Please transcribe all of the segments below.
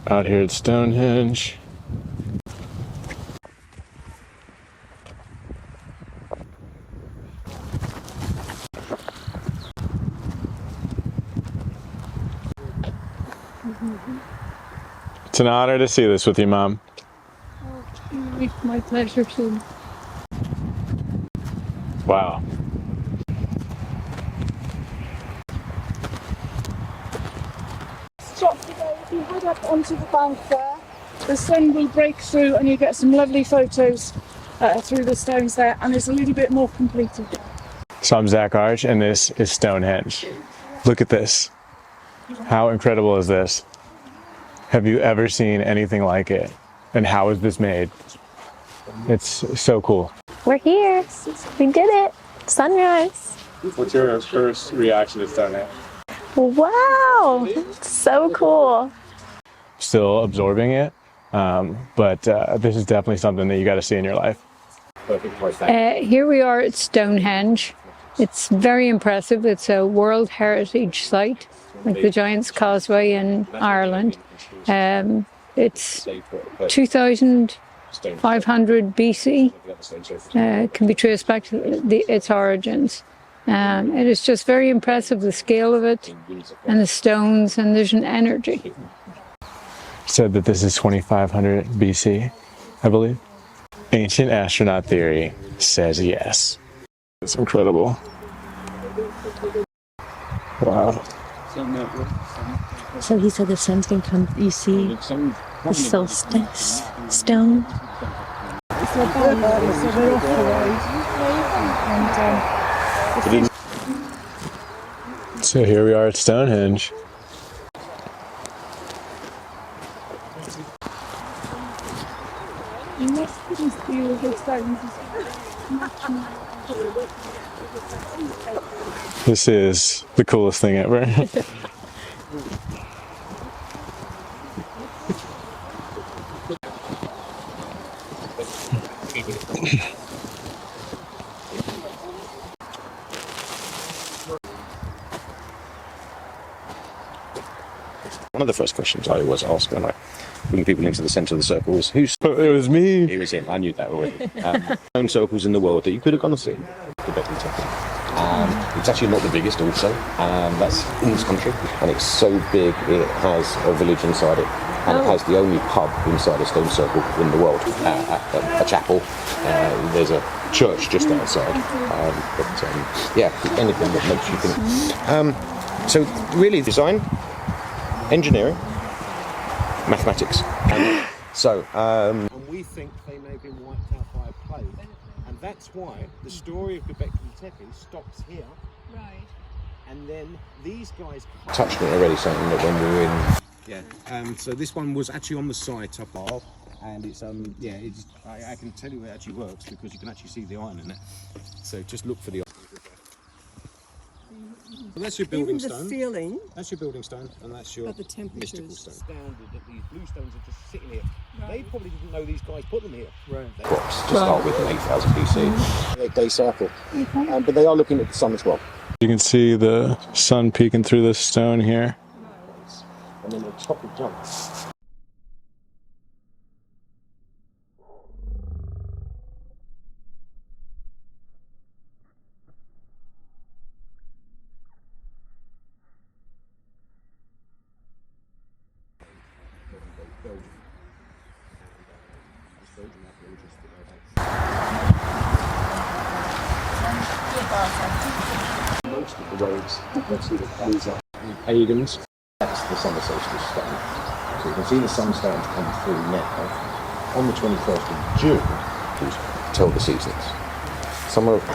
Out here at Stonehenge. It's an honor to see this with you, Mom. Oh, my pleasure too. Wow. Stop today. If you head up onto the bank there, the sun will break through and you get some lovely photos through the stones there, and it's a little bit more completed there. So I'm Zach Arch, and this is Stonehenge. Look at this. How incredible is this? Have you ever seen anything like it? And how is this made? It's so cool. We're here. We did it. Sunrise. What's your first reaction to Stonehenge? Wow. So cool. Still absorbing it, but this is definitely something that you got to see in your life. Here we are at Stonehenge. It's very impressive. It's a World Heritage Site, like the Giant's Causeway in Ireland. It's 2,500 BC. Can be traced back to its origins. It is just very impressive, the scale of it, and the stones, and there's an energy. Said that this is 2,500 BC, I believe. Ancient astronaut theory says yes. It's incredible. Wow. So he said the sun's going to come, you see the solstice stone. So here we are at Stonehenge. This is the coolest thing ever. One of the first questions I always ask when I bring people into the centre of the circle is who's... It was me. It was him, I knew that already. Known circles in the world that you could have gone and seen. The Göbekli Tepe. It's actually not the biggest also, that's in this country, and it's so big it has a village inside it, and it has the only pub inside a stone circle in the world, a chapel, there's a church just outside, yeah, anything that makes you think. So really design, engineering, mathematics. And we think they may have been wiped out by a plague, and that's why the story of Göbekli Tepe stops here. Right. And then these guys touched on it already, saying that when we were in. Yeah. So this one was actually on the site up our, and it's yeah, it's I can tell you it actually works because you can actually see the iron in it. So just look for the iron. So that's your building stone. Even the ceiling. That's your building stone, and that's your But the temperatures. mystical stone. Astounded that these blue stones are just sitting here. Right. They probably didn't know these guys put them here. Right. Rocks to start with in 8,000 BC. 8-day cycle. But they are looking at the sun as well. You can see the sun peeking through this stone here. And then the top of jump. Most of the roads, let's see the pagans. That's the summer solstice stone. So you can see the sun starting to come through now. On the 21st of June, to tell the seasons. Summer of the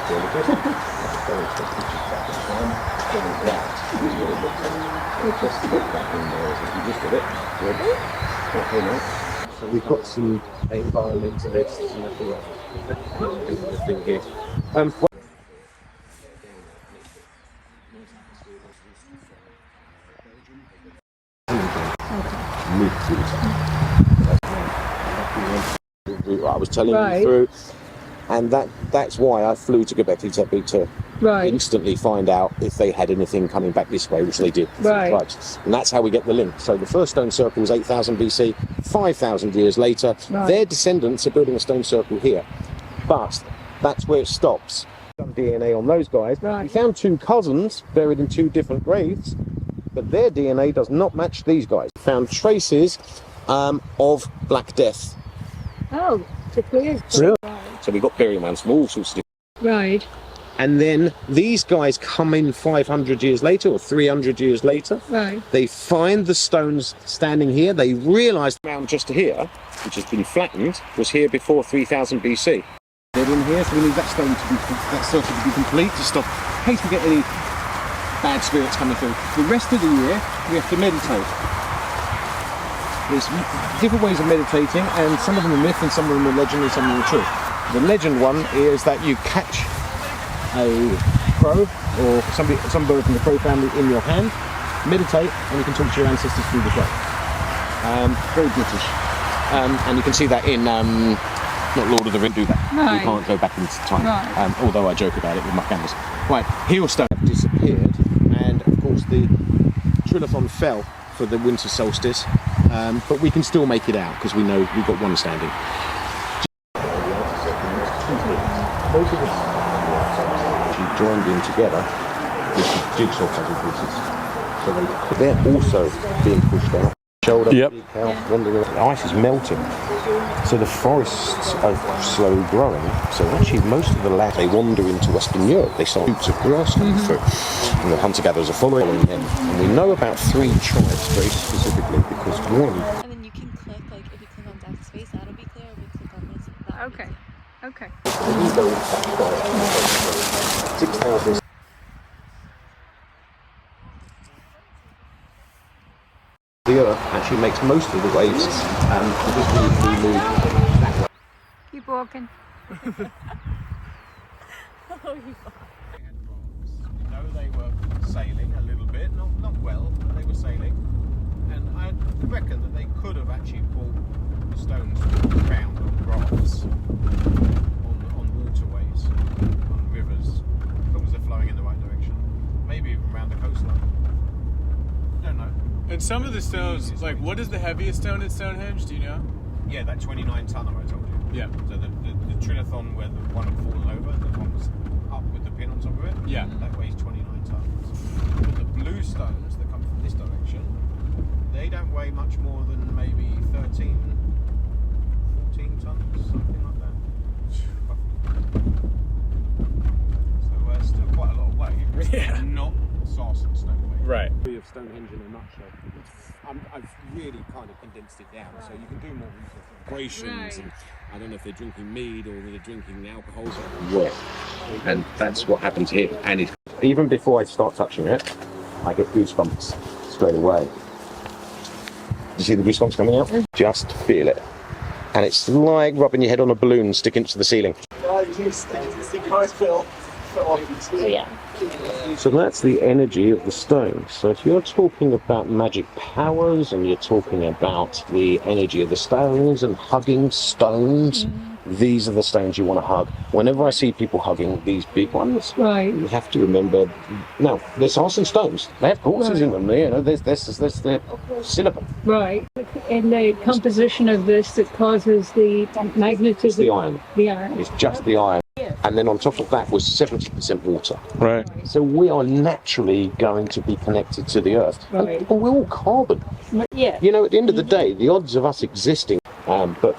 So we've got some violins and this and everything here. I was telling you through. And that's why I flew to Göbekli Tepe to Right. instantly find out if they had anything coming back this way, which they did. Right. And that's how we get the link. So the first stone circle was 8,000 BC. 5,000 years later, Right. their descendants are building a stone circle here. But that's where it stops. Some DNA on those guys. Right. We found 2 cousins buried in 2 different graves, but their DNA does not match these guys. Found traces of Black Death. Oh, the clear. Really? So we got burial mounds from all sorts of different. Right. And then these guys come in 500 years later or 300 years later. Right. They find the stones standing here. They realise the mound just here, which has been flattened, was here before 3000 BC. They're in here, so we need that stone to be, that circle to be complete to stop, in case we get any bad spirits coming through. The rest of the year, we have to meditate. There's different ways of meditating, and some of them are myth, and some of them are legend, and some of them are true. The legend one is that you catch a crow or some bird from the crow family in your hand, meditate, and you can talk to your ancestors through the crow. Very British. And you can see that in not Lord of the Rings. Do that. Right. We can't go back into time. Right. Although I joke about it with my cameras. Right, Heelstone disappeared, and of course the Trilithon fell for the winter solstice, but we can still make it out because we know we've got one standing. Joined in together with the jigsaw puzzle pieces. So they're also being pushed out. Shoulder, Yep. beak out, wandering around. The ice is melting. So the forests are slowly growing. So actually most of the land, they wander into Western Europe. They start roots of grass coming through. And the hunter-gatherers are following them. And we know about 3 tribes very specifically because one... And then you can click, like if you click on Death's face, that'll be clear. If you click on this, that'll be Okay. Okay. 6,000. The Earth actually makes most of the waves because we move that way. Keep walking. No, they were sailing a little bit, not well, but they were sailing. And I reckon that they could have actually pulled the stones from the ground on rafts, on waterways, on rivers, as long as they're flowing in the right direction. Maybe even around the coastline. Don't know. And some of the stones, like what is the heaviest stone at Stonehenge? Do you know? Yeah, that 29 tonner I told you. Yeah. So the Trilithon where the one had fallen over, the one was up with the pin on top of it. Yeah. That weighs 29 tons. But the blue stones that come from this direction, they don't weigh much more than maybe 13, 14 tons, something like that. So still quite a lot of weight. Yeah. Not Sarsen stone weight. Right. Of Stonehenge in a nutshell. I've really kind of condensed it down, so you can do more research on vibrations, and I don't know if they're drinking mead or they're drinking alcohol. Yeah, and that's what happens here. And even before I start touching it, I get goosebumps straight away. You see the goosebumps coming out? Just feel it, and it's like rubbing your head on a balloon sticking to the ceiling. Yeah. So that's the energy of the stone. So if you're talking about magic powers and you're talking about the energy of the stones and hugging stones, these are the stones you want to hug. Whenever I see people hugging these big ones, Right. you have to remember, no, they're Sarsen stones. They have quartzes in them, you know, there's their silicon. Right. And the composition of this that causes the magnetism. It's the iron. The iron. It's just the iron. And then on top of that was 70% water. Right. So we are naturally going to be connected to the earth. Right. And we're all carbon. Yeah. You know, at the end of the day, the odds of us existing, but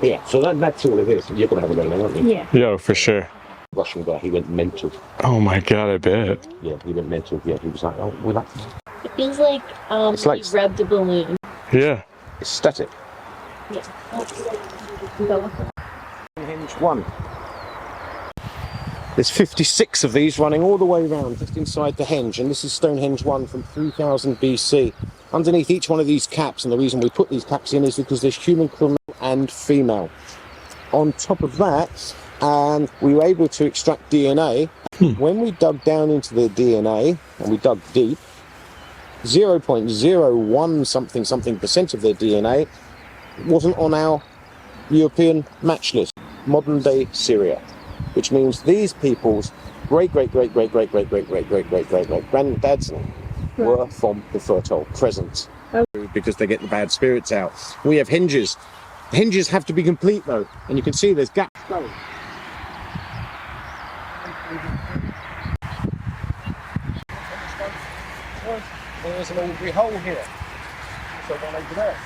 yeah, so that's all it is. You're going to have a go now, aren't you? Yeah. Yo, for sure. Russian guy, he went mental. Oh my god, I bet. Yeah, he went mental. Yeah, he was like, oh, we like It feels like It's like- you rubbed a balloon. Yeah. it's static. Yeah. Stonehenge 1. There's 56 of these running all the way around, just inside the henge, and this is Stonehenge 1 from 3000 BC. Underneath each one of these caps, and the reason we put these caps in is because there's human, criminal, and female. On top of that, we were able to extract DNA. When we dug down into the DNA, and we dug deep, 0.01 something% of their DNA wasn't on our European match list. modern day Syria, which means these people's great granddads were from the Fertile Crescent, because they get the bad spirits out. We have hinges. The hinges have to be complete though, and you can see there's gaps going. There's an ordinary hole here. So one over there.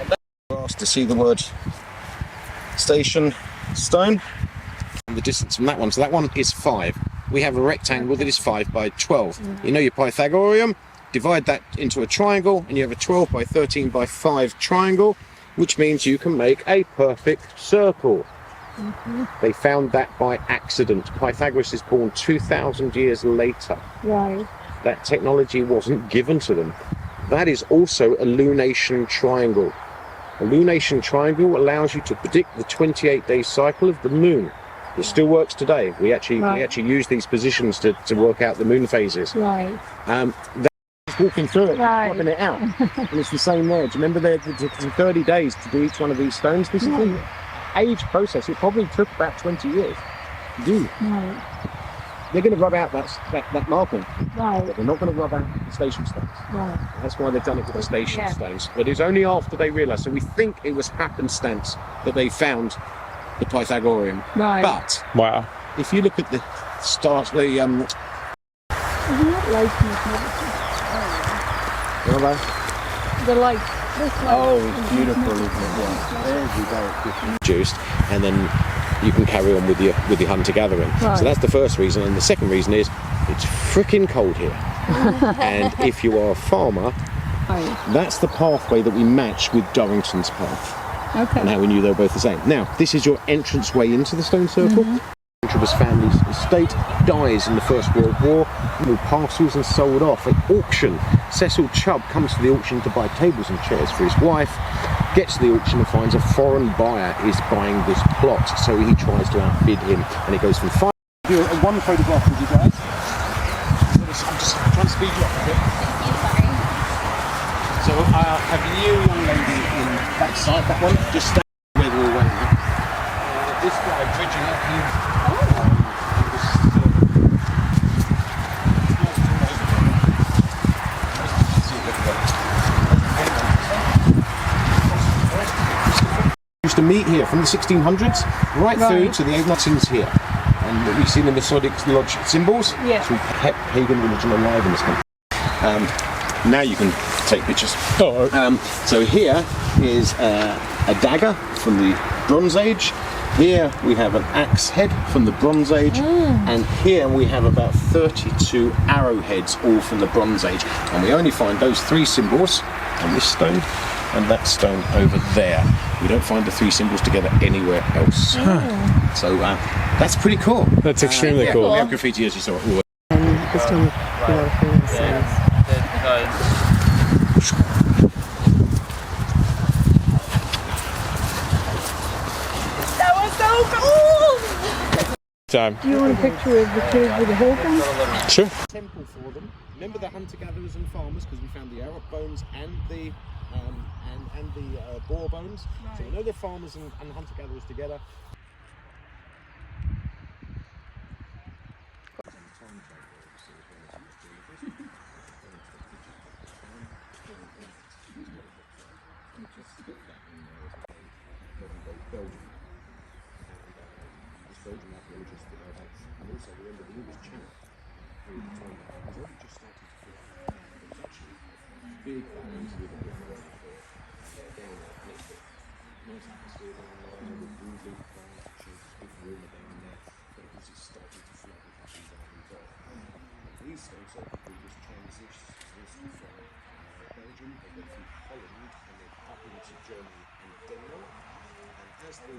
And then we're asked to see the word station stone and the distance from that one. So that one is 5. We have a rectangle that is 5 by 12. You know your Pythagorean? Divide that into a triangle and you have a 12 by 13 by 5 triangle, which means you can make a perfect circle. They found that by accident. Pythagoras is born 2,000 years later. Right. That technology wasn't given to them. That is also a lunation triangle. A lunation triangle allows you to predict the 28-day cycle of the moon. It still works today. We actually use these positions to work out the moon phases. Right. Just walking through it, popping it out, and it's the same there. Do you remember it took 30 days to do each one of these stones? This is the age process. It probably took about 20 years to do. Right. They're going to rub out that marking, Right. but they're not going to rub out the station stones. Right. That's why they've done it with the station stones. But it's only after they realised. So we think it was happenstance that they found the Pythagorean. Right. But Wow. if you look at the stars, Isn't that light the light? This light. oh, it's beautiful, isn't it? Yeah. There you go. Produced, and then you can carry on with your hunter gathering. Right. So that's the first reason, and the second reason is it's freaking cold here. And if you are a farmer, Right. that's the pathway that we match with Durrington's path. Okay. And how we knew they were both the same. Now, this is your entrance way into the stone circle. Controver's family's estate dies in the First World War, all parcels and sold off at auction. Cecil Chubb comes to the auction to buy tables and chairs for his wife, gets to the auction and finds a foreign buyer is buying this plot, so he tries to outbid him, and it goes from 5. Do one photograph with you guys. I'm just trying to speed you up a bit. So have you, young lady, in that side, that one, just stand where we're all waiting. This guy bridging up here. Used to meet here from the 1600s right through to the 1800s here, and we've seen the Masonic Lodge symbols. Yeah. So we've kept pagan religion alive in this country. Now you can take pictures. So here is a dagger from the Bronze Age. Here we have an axe head from the Bronze Age, and here we have about 32 arrowheads, all from the Bronze Age. And we only find those 3 symbols on this stone and that stone over there. We don't find the 3 symbols together anywhere else. So that's pretty cool. That's extremely cool. We have graffiti, as you saw. Ooh. This one, a lot of famous things. That was so cool! Time. Do you want a picture of the kid with the whole thing? Sure. Temple for them. Remember the hunter-gatherers and farmers, because we found the Arab bones and the boar bones. Right. So we know they're farmers and hunter-gatherers together. Big families with nice atmosphere down there, with blue leaf branches, with rumour down there, but because it's starting to flood, it actually died off. These stone circle bridges transition from Belgium, they go through Holland, and then up into Germany and Denmark, and as the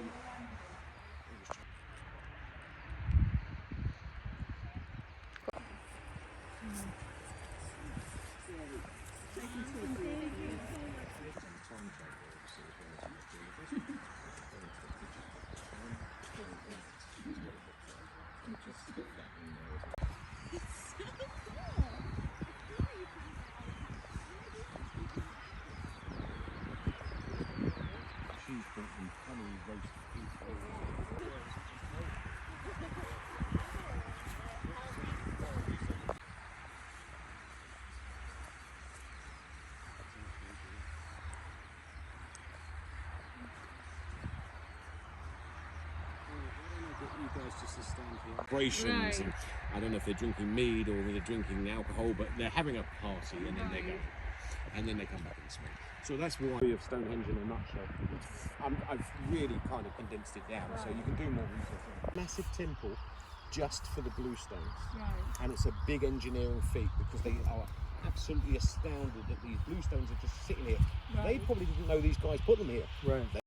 English honey roast beef. guys just to stand here. Vibrations, and I don't know if they're drinking mead or they're drinking alcohol, but they're having a party and then they go. And then they come back and smoke. So that's why of Stonehenge in a nutshell. I've really kind of condensed it down, so you can do more research. Massive temple just for the bluestones. And it's a big engineering feat because they are absolutely astounded that these bluestones are just sitting here. They probably didn't know these guys put them here. Right.